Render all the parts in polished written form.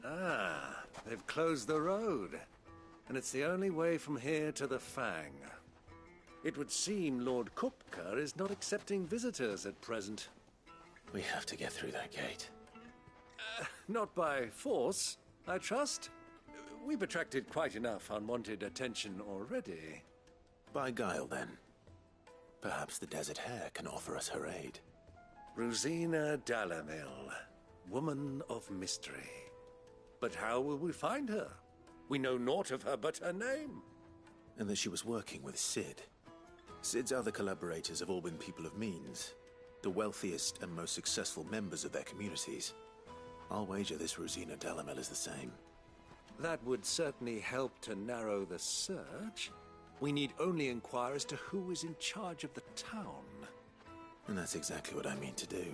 Ah, they've closed the road. And it's the only way from here to the Fang. It would seem Lord Kupka is not accepting visitors at present. We have to get through that gate. Not by force, I trust. We've attracted quite enough unwanted attention already. By guile, then. Perhaps the Desert Hare can offer us her aid. Rosina Dalamil, woman of mystery. But how will we find her? We know naught of her but her name. And that she was working with Sid. Sid's other collaborators have all been people of means, the wealthiest and most successful members of their communities. I'll wager this Rosina Dalamel is the same. That would certainly help to narrow the search. We need only inquire as to who is in charge of the town. And that's exactly what I mean to do.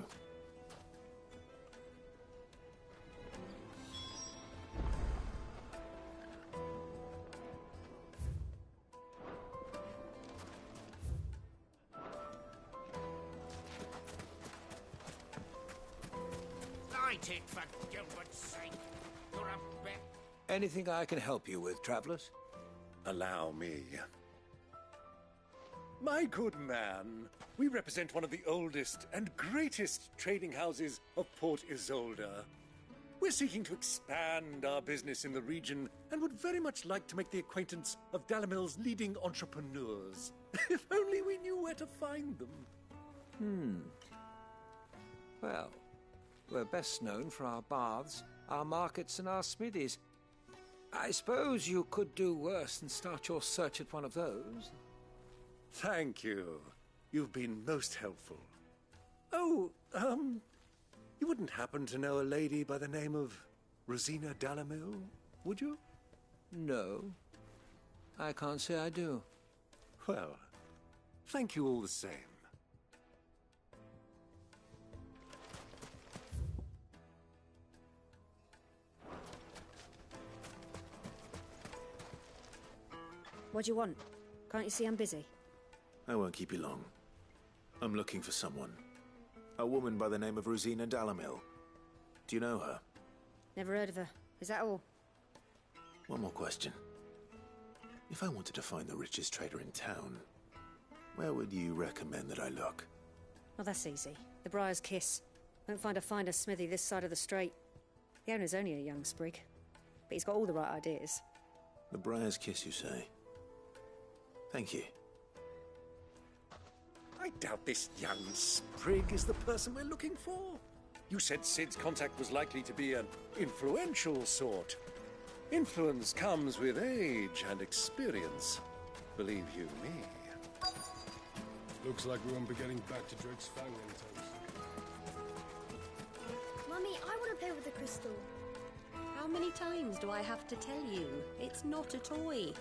Light it, for Gilbert's sake. You're a bit... Anything I can help you with, travelers? Allow me. My good man, we represent one of the oldest and greatest trading houses of Port Isolde. We're seeking to expand our business in the region and would very much like to make the acquaintance of Dalamil's leading entrepreneurs. If only we knew where to find them. Well, we're best known for our baths, our markets, and our smithies. I suppose you could do worse than start your search at one of those. Thank you. You've been most helpful. Oh, you wouldn't happen to know a lady by the name of Rosina Dalamil, would you? No, I can't say I do. Well, thank you all the same. What do you want? Can't you see I'm busy? I won't keep you long. I'm looking for someone. A woman by the name of Rosina Dalamil. Do you know her? Never heard of her. Is that all? One more question. If I wanted to find the richest trader in town, where would you recommend that I look? Well, that's easy. The Briar's Kiss. Won't find a finer smithy this side of the strait. The owner's only a young sprig, but he's got all the right ideas. The Briar's Kiss, you say? Thank you. I doubt this young sprig is the person we're looking for. You said Sid's contact was likely to be an influential sort. Influence comes with age and experience. Believe you me. Looks like we won't be getting back to Drake's Fang anytime soon. Mummy, I want to play with the crystal. How many times do I have to tell you? It's not a toy.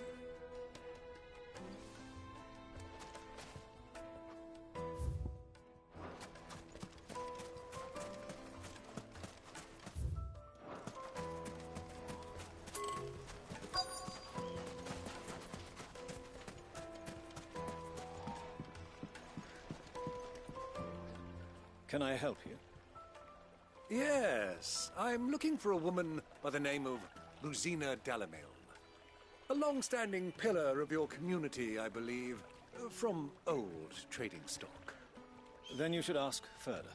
Can I help you? Yes, I'm looking for a woman by the name of Rosina Dalamil. A long-standing pillar of your community, I believe, from old trading stock. Then you should ask further.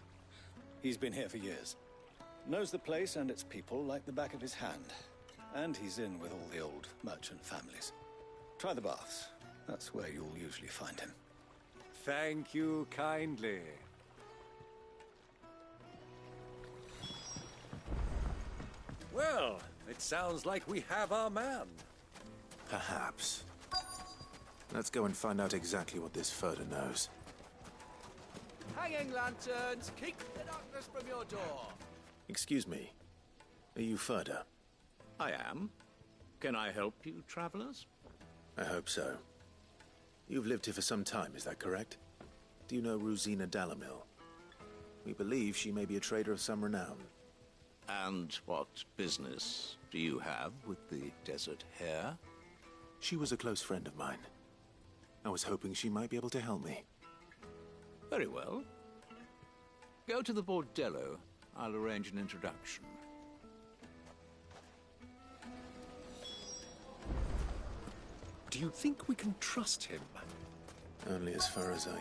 He's been here for years. Knows the place and its people like the back of his hand. And he's in with all the old merchant families. Try the baths. That's where you'll usually find him. Thank you kindly. Well, it sounds like we have our man. Perhaps. Let's go and find out exactly what this Furder knows. Hanging lanterns, keep the darkness from your door. Excuse me. Are you Furder? I am. Can I help you, travelers? I hope so. You've lived here for some time, is that correct? Do you know Rosina Dalamil? We believe she may be a trader of some renown. And what business do you have with the Desert Hare? She was a close friend of mine. I was hoping she might be able to help me. Very well. Go to the Bordello. I'll arrange an introduction. Do you think we can trust him? Only as far as I...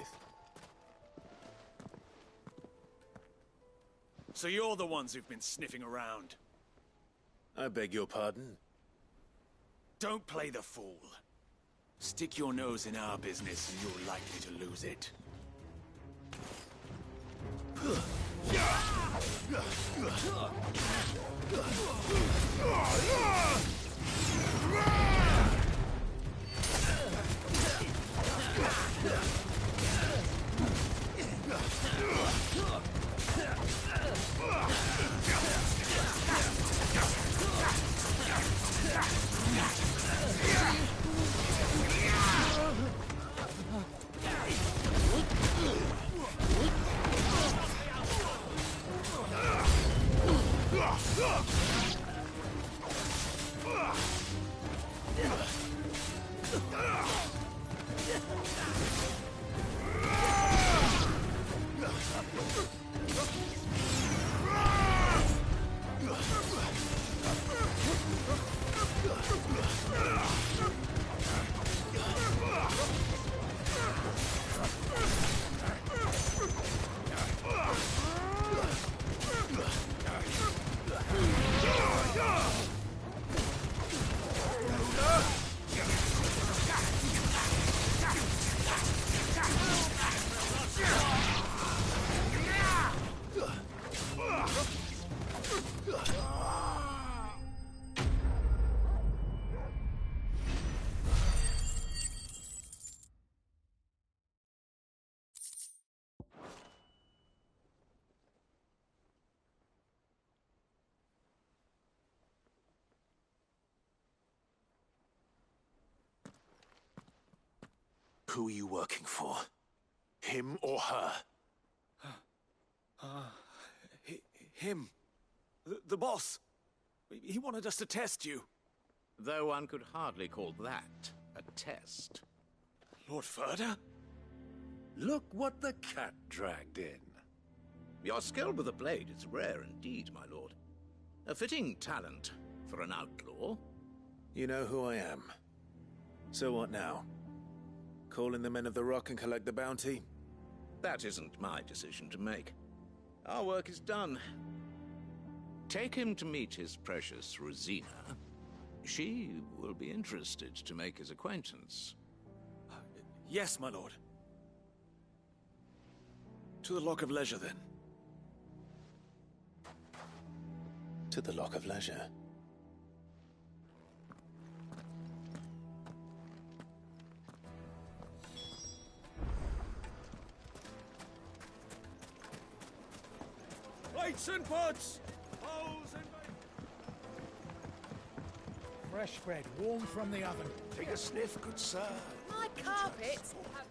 So you're the ones who've been sniffing around. I beg your pardon? Don't play the fool. Stick your nose in our business and you're likely to lose it. Who are you working for? Him or her? Him. The boss. He wanted us to test you. Though one could hardly call that a test. Lord Furder? Look what the cat dragged in. Your skill with the blade is rare indeed, my lord. A fitting talent for an outlaw. You know who I am. So what now? Call in the Men of the Rock and collect the bounty? That isn't my decision to make. Our work is done. Take him to meet his precious Rosina. She will be interested to make his acquaintance. Yes, my lord. To the Lock of Leisure, then. To the Lock of Leisure. Lights and pots! Bowls and... Fresh bread, warm from the oven. Take a sniff, good sir. My carpets have...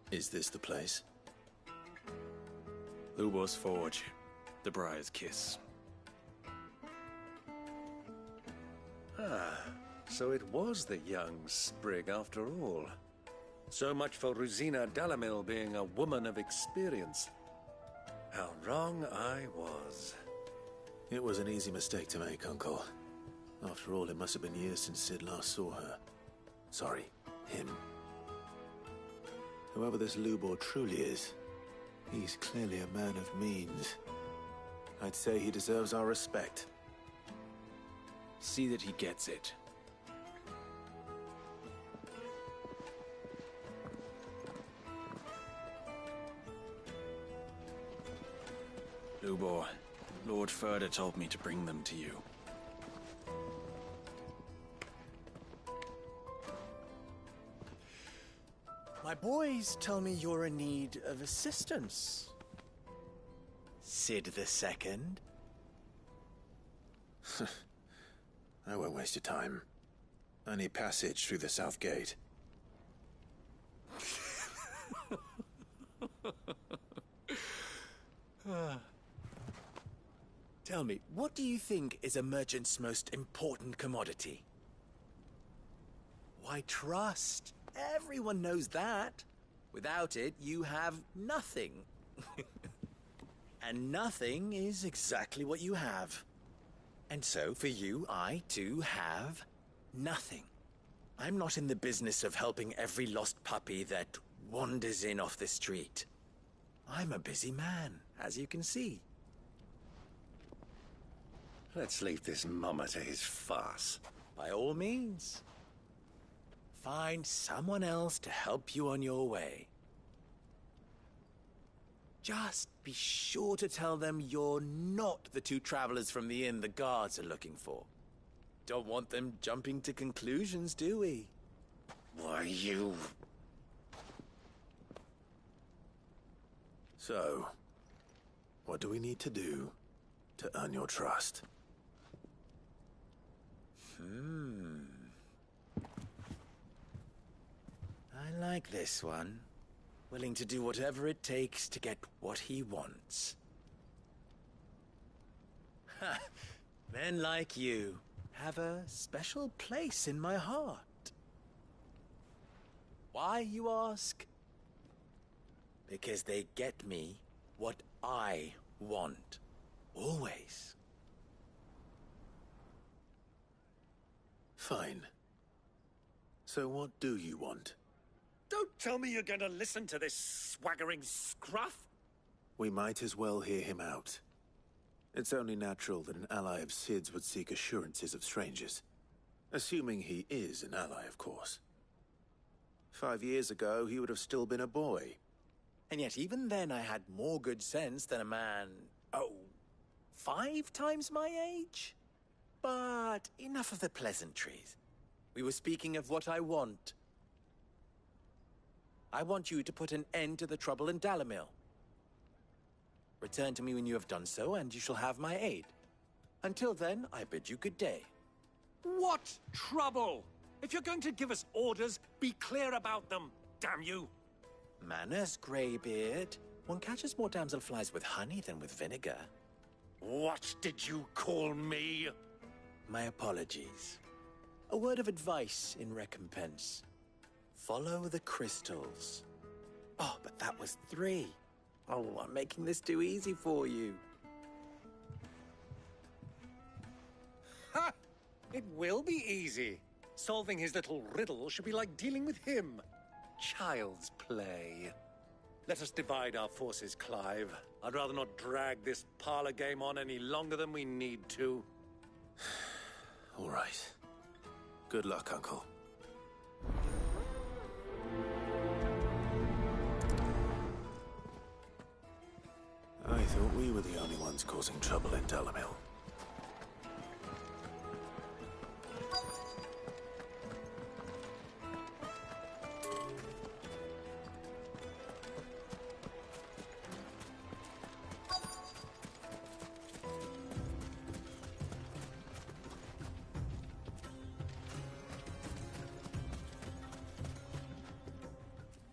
Is this the place? Lubo's Forge. The Briar's Kiss. Ah, so it was the young sprig after all. So much for Rosina Dalamil being a woman of experience. How wrong I was. It was an easy mistake to make, Uncle. After all, it must have been years since Sid last saw her. Sorry, him. Whoever this Lubor truly is, he's clearly a man of means. I'd say he deserves our respect. See that he gets it. Lubor, Lord Furder told me to bring them to you. My boys tell me you're in need of assistance. Sid the Second? I won't waste your time. I need passage through the south gate. Tell me, what do you think is a merchant's most important commodity? Why, trust. Everyone knows that. Without it, you have nothing. And nothing is exactly what you have. And so, for you, I, too, have nothing. I'm not in the business of helping every lost puppy that wanders in off the street. I'm a busy man, as you can see. Let's leave this mummer to his farce. By all means. Find someone else to help you on your way. Just be sure to tell them you're not the two travelers from the inn the guards are looking for. Don't want them jumping to conclusions, do we? Why, you... So, what do we need to do to earn your trust? I like this one. Willing to do whatever it takes to get what he wants. Ha! Men like you have a special place in my heart. Why, you ask? Because they get me what I want. Always. Fine. So what do you want? Don't tell me you're going to listen to this swaggering scruff! We might as well hear him out. It's only natural that an ally of Sid's would seek assurances of strangers. Assuming he is an ally, of course. 5 years ago, he would have still been a boy. And yet even then I had more good sense than a man, 5 times my age? But enough of the pleasantries. We were speaking of what I want. I want you to put an end to the trouble in Dalamil. Return to me when you have done so, and you shall have my aid. Until then, I bid you good day. What trouble? If you're going to give us orders, be clear about them, damn you! Manners, Greybeard. One catches more damselflies with honey than with vinegar. What did you call me? My apologies. A word of advice in recompense. Follow the crystals. Oh, but that was 3. Oh, I'm making this too easy for you. Ha! It will be easy. Solving his little riddle should be like dealing with him. Child's play. Let us divide our forces, Clive. I'd rather not drag this parlor game on any longer than we need to. All right. Good luck, Uncle. I thought we were the only ones causing trouble in Dalamil.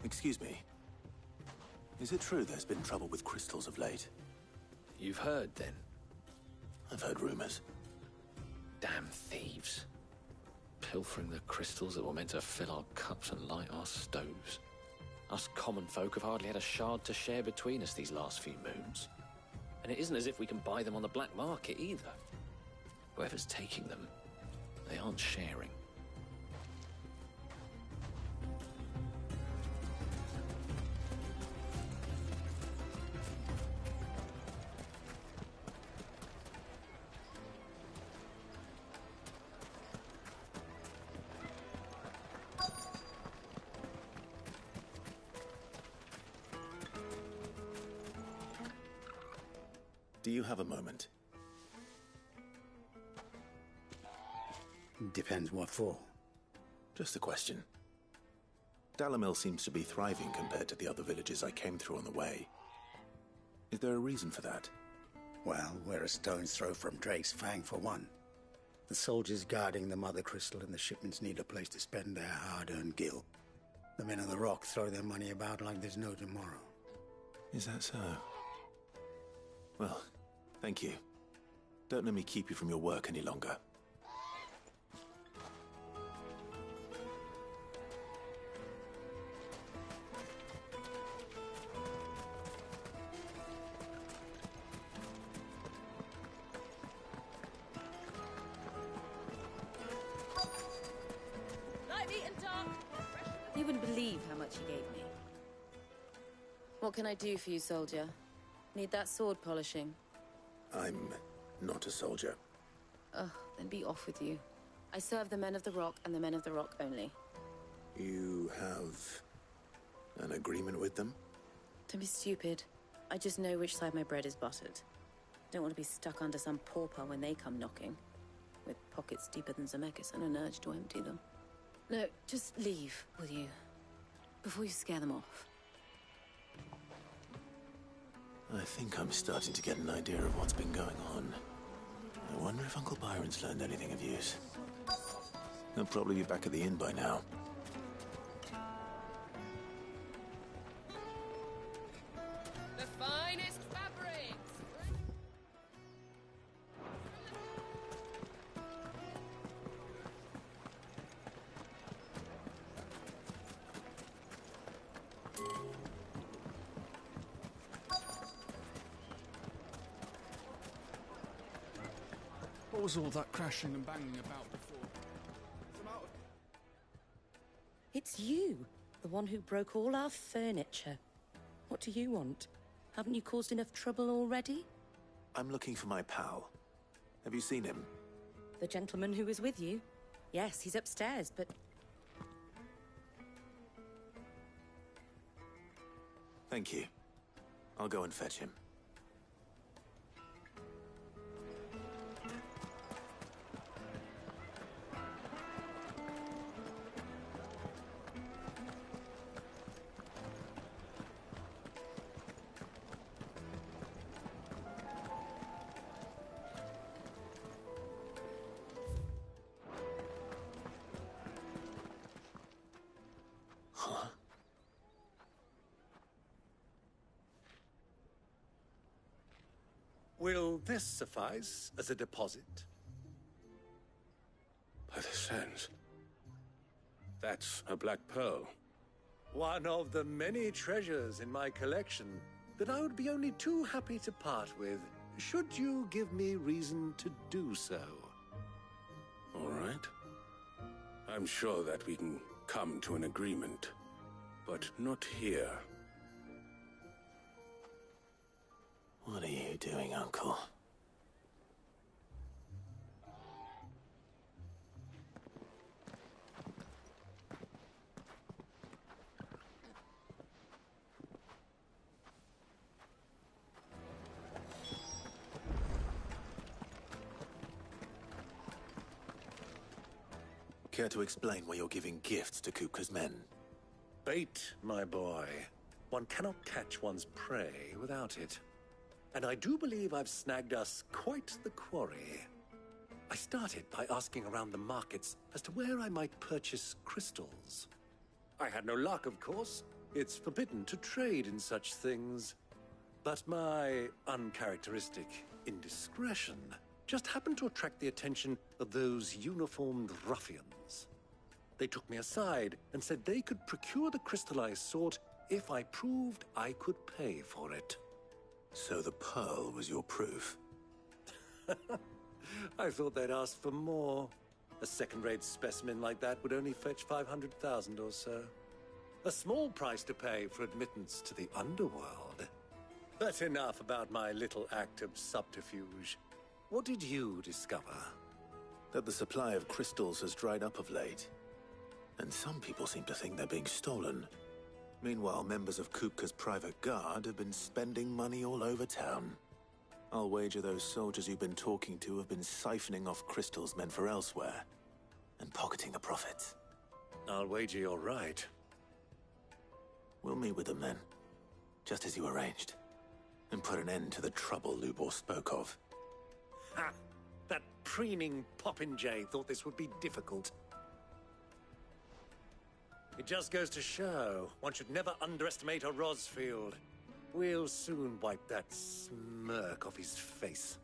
Excuse me. Is it true there's been trouble with crystals of late? You've heard, then? I've heard rumors. Damn thieves. Pilfering the crystals that were meant to fill our cups and light our stoves. Us common folk have hardly had a shard to share between us these last few moons. And it isn't as if we can buy them on the black market, either. Whoever's taking them, they aren't sharing. Do you have a moment? Depends what for. Just a question. Dalamil seems to be thriving compared to the other villages I came through on the way. Is there a reason for that? Well, we're a stone's throw from Drake's Fang, for one. The soldiers guarding the Mother Crystal and the shipments need a place to spend their hard-earned gil. The men of the Rock throw their money about like there's no tomorrow. Is that so? Well, thank you. Don't let me keep you from your work any longer. believe how much he gave me. What can I do for you, soldier? Need that sword polishing? I'm not a soldier. Ugh, then be off with you. I serve the men of the Rock and the men of the Rock only. You have an agreement with them? Don't be stupid. I just know which side my bread is buttered. Don't want to be stuck under some pauper when they come knocking. With pockets deeper than Zemeckis and an urge to empty them. No, just leave, will you? Before you scare them off. I think I'm starting to get an idea of what's been going on. I wonder if Uncle Byron's learned anything of use. He'll probably be back at the inn by now. The finest fabrics! What was all that crashing and banging about before? It's you, the one who broke all our furniture. What do you want? Haven't you caused enough trouble already? I'm looking for my pal. Have you seen him? The gentleman who was with you? Yes, he's upstairs, but... Thank you. I'll go and fetch him. Will this suffice as a deposit? By the sands. That's a black pearl. One of the many treasures in my collection that I would be only too happy to part with, should you give me reason to do so. All right. I'm sure that we can come to an agreement, but not here. What are you doing, Uncle? Care to explain why you're giving gifts to Kupka's men? Bait, my boy. One cannot catch one's prey without it. And I do believe I've snagged us quite the quarry. I started by asking around the markets as to where I might purchase crystals. I had no luck, of course. It's forbidden to trade in such things. But my uncharacteristic indiscretion just happened to attract the attention of those uniformed ruffians. They took me aside and said they could procure the crystal I sought if I proved I could pay for it. So the pearl was your proof? I thought they'd ask for more. A second-rate specimen like that would only fetch 500,000 or so. A small price to pay for admittance to the underworld. But enough about my little act of subterfuge. What did you discover? That the supply of crystals has dried up of late. And some people seem to think they're being stolen. Meanwhile, members of Kupka's private guard have been spending money all over town. I'll wager those soldiers you've been talking to have been siphoning off crystals meant for elsewhere, and pocketing the profits. I'll wager you're right. We'll meet with them then, just as you arranged, and put an end to the trouble Lubor spoke of. Ha! That preening popinjay thought this would be difficult. It just goes to show, one should never underestimate a Rosfield. We'll soon wipe that smirk off his face.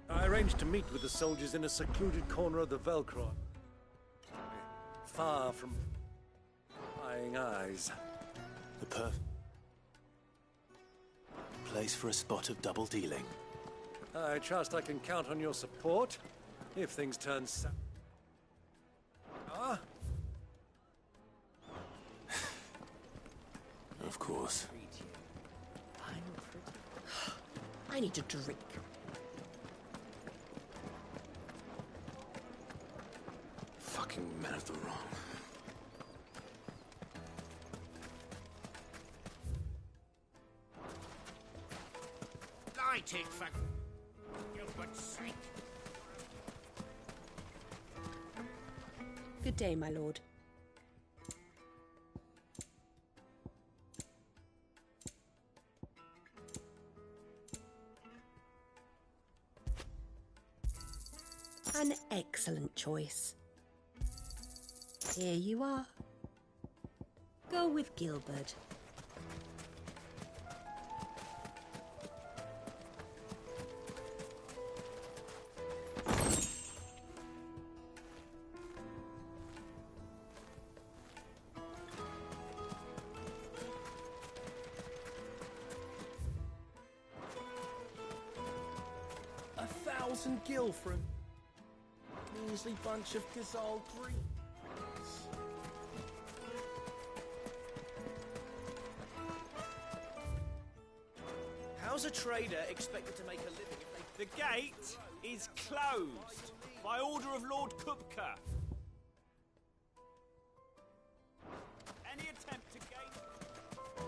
I arranged to meet with the soldiers in a secluded corner of the Velcro. Far from prying eyes. The place for a spot of double dealing. I trust I can count on your support if things turn south. of course. I need a drink. Fucking men of the wrong. Light it for Gilbert's sake. Good day, my lord. An excellent choice. Here you are. Go with Gilbert. A 1,000 gil for him. Measly bunch of Gazal greens. How's a trader expected to make a living if they... The gate is closed by order of Lord Kupka. Any attempt to gain...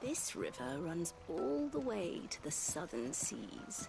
This river runs all the way to the southern seas.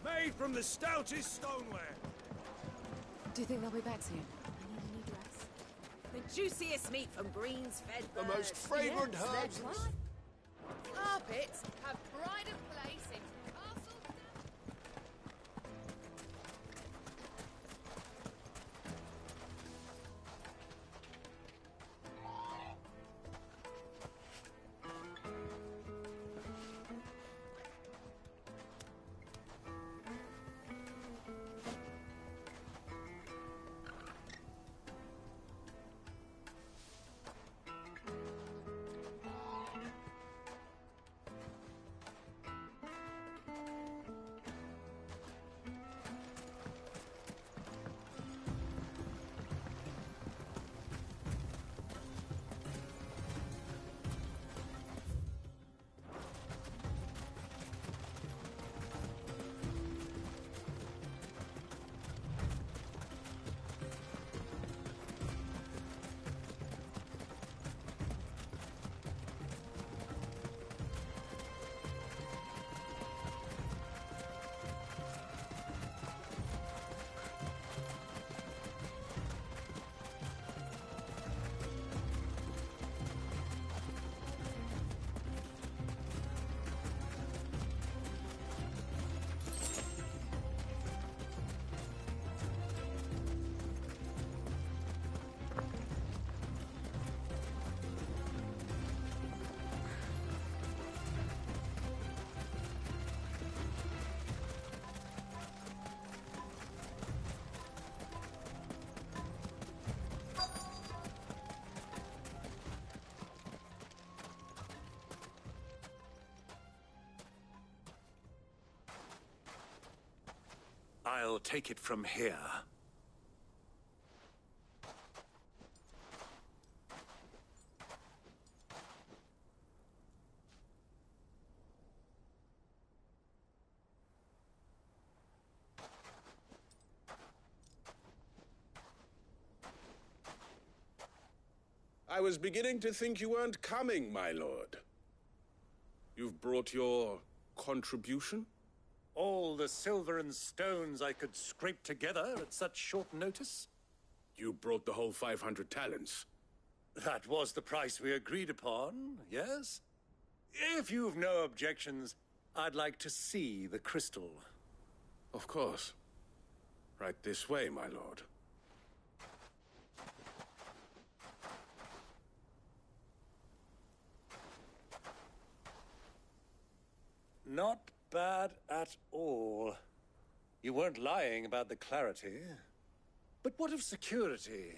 Made from the stoutest stoneware. Do you think they'll be back soon? I need a new dress. The juiciest meat from greens-fed The birds. most fragrant Yes, herbs. that's right. Carpets have pride of place in Castle. I'll take it from here. I was beginning to think you weren't coming, my lord. You've brought your contribution? All the silver and stones I could scrape together at such short notice? You brought the whole 500 talents. That was the price we agreed upon, yes? If you've no objections, I'd like to see the crystal. Of course. Right this way, my lord. Not bad at all. You weren't lying about the clarity. But what of security?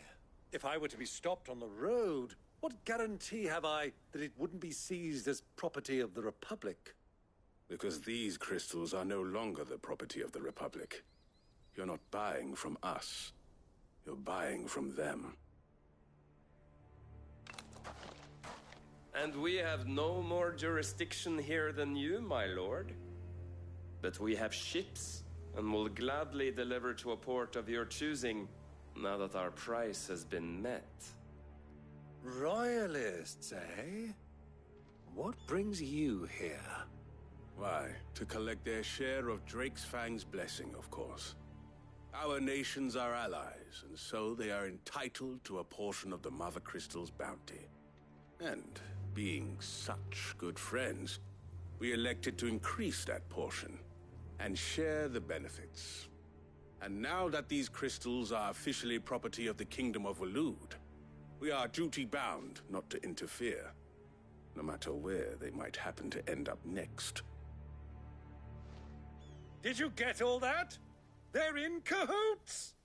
If I were to be stopped on the road, what guarantee have I that it wouldn't be seized as property of the Republic? Because these crystals are no longer the property of the Republic. You're not buying from us. You're buying from them. And we have no more jurisdiction here than you, my lord. But we have ships, and will gladly deliver to a port of your choosing, now that our price has been met. Royalists, eh? What brings you here? Why, to collect their share of Drake's Fang's blessing, of course. Our nations are allies, and so they are entitled to a portion of the Mother Crystal's bounty. And, being such good friends, we elected to increase that portion and share the benefits. And now that these crystals are officially property of the Kingdom of Waloed, we are duty-bound not to interfere, no matter where they might happen to end up next. Did you get all that? They're in cahoots!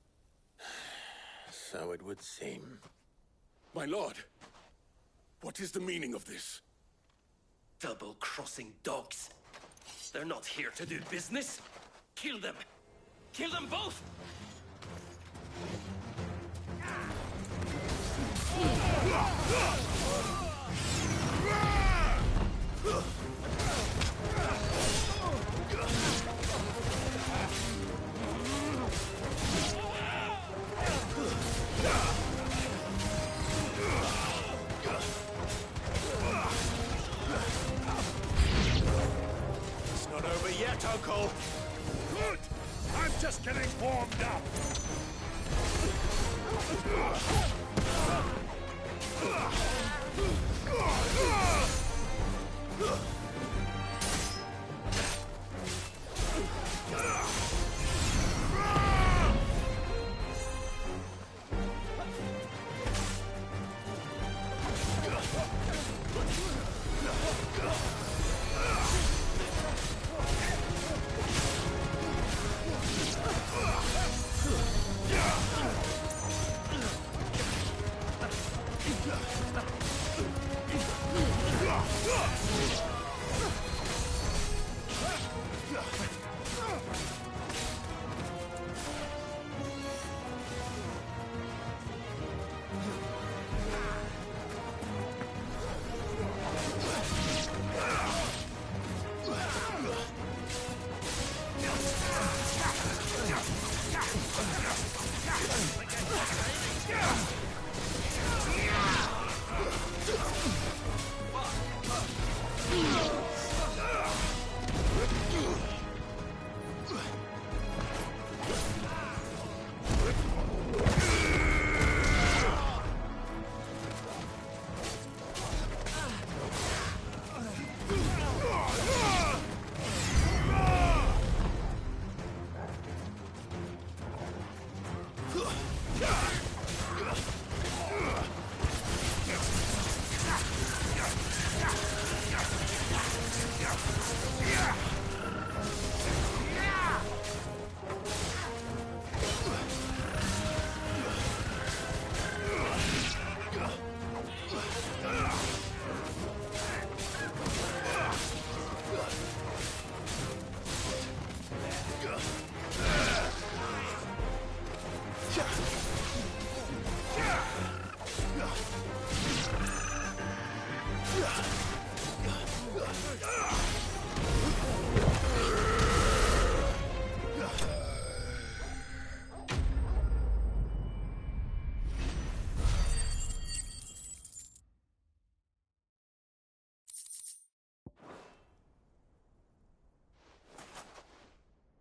So it would seem. My lord, what is the meaning of this? Double-crossing dogs. They're not here to do business. Kill them! Kill them both! It's not over yet, Uncle. Good! I'm just getting warmed up.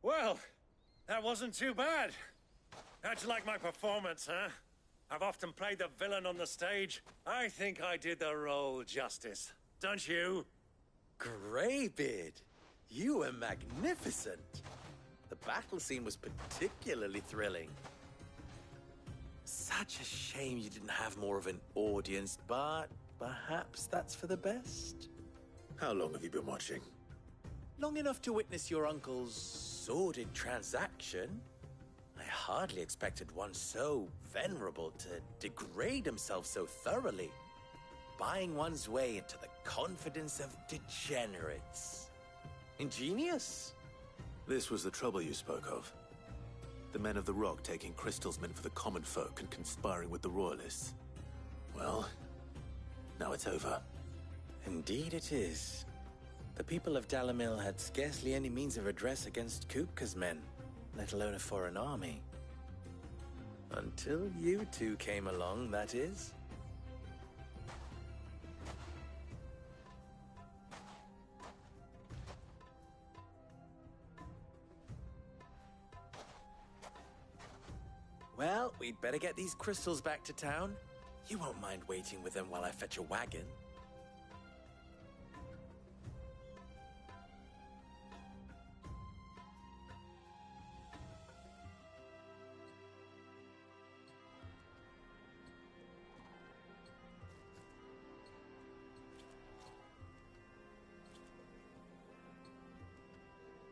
Well, that wasn't too bad. How'd you like my performance, huh? I've often played the villain on the stage. I think I did the role justice. Don't you? Greybeard, you were magnificent. The battle scene was particularly thrilling. Such a shame you didn't have more of an audience, but perhaps that's for the best. How long have you been watching? Long enough to witness your uncle's sordid transaction. I hardly expected one so venerable to degrade himself so thoroughly, buying one's way into the confidence of degenerates. Ingenious. This was the trouble you spoke of. The men of the Rock taking crystals meant for the common folk and conspiring with the Royalists. Well, now it's over. Indeed it is. The people of Dalamil had scarcely any means of redress against Kupka's men, let alone a foreign army. Until you two came along, that is. Well, we'd better get these crystals back to town. You won't mind waiting with them while I fetch a wagon.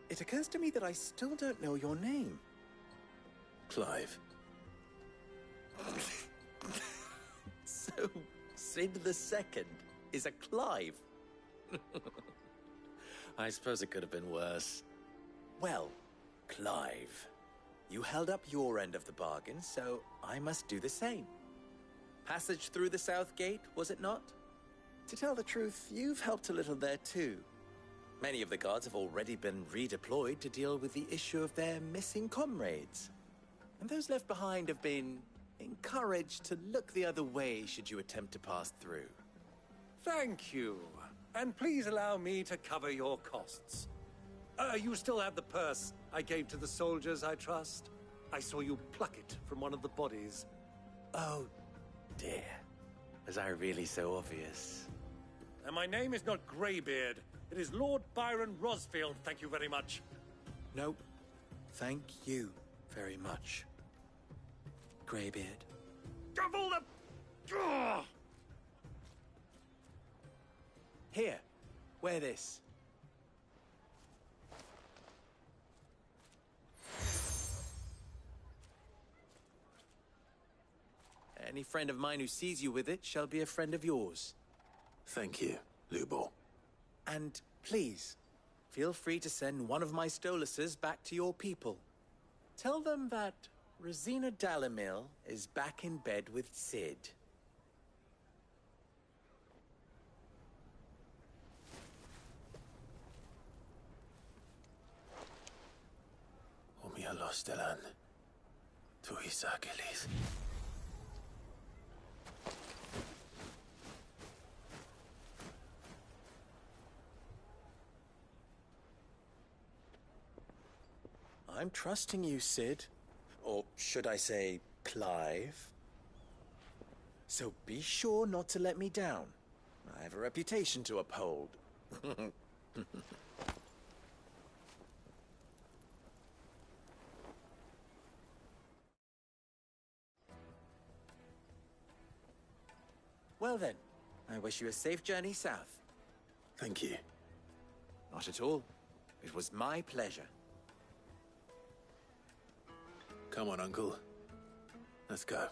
It occurs to me that I still don't know your name. Clive. So, Sid the Second is a Clive. I suppose it could have been worse. Well, Clive, you held up your end of the bargain, so I must do the same. Passage through the South Gate, was it not? To tell the truth, you've helped a little there too. Many of the guards have already been redeployed to deal with the issue of their missing comrades. And those left behind have been encouraged to look the other way should you attempt to pass through. Thank you. And please allow me to cover your costs. You still have the purse I gave to the soldiers, I trust? I saw you pluck it from one of the bodies. Oh, dear. Was I really so obvious? And my name is not Greybeard. It is Lord Byron Rosfield, thank you very much. Nope. Thank you very much, Greybeard. Double the... Ugh! Here, wear this. Any friend of mine who sees you with it shall be a friend of yours. Thank you, Lubor. And please, feel free to send one of my Stoluses back to your people. Tell them that Rosina Dalamil is back in bed with Sid. Omia Lostelan. Tuis Achilles. I'm trusting you, Sid. Or should I say, Clive? So be sure not to let me down. I have a reputation to uphold. Well then, I wish you a safe journey south. Thank you. Not at all. It was my pleasure. Come on, Uncle. Let's go.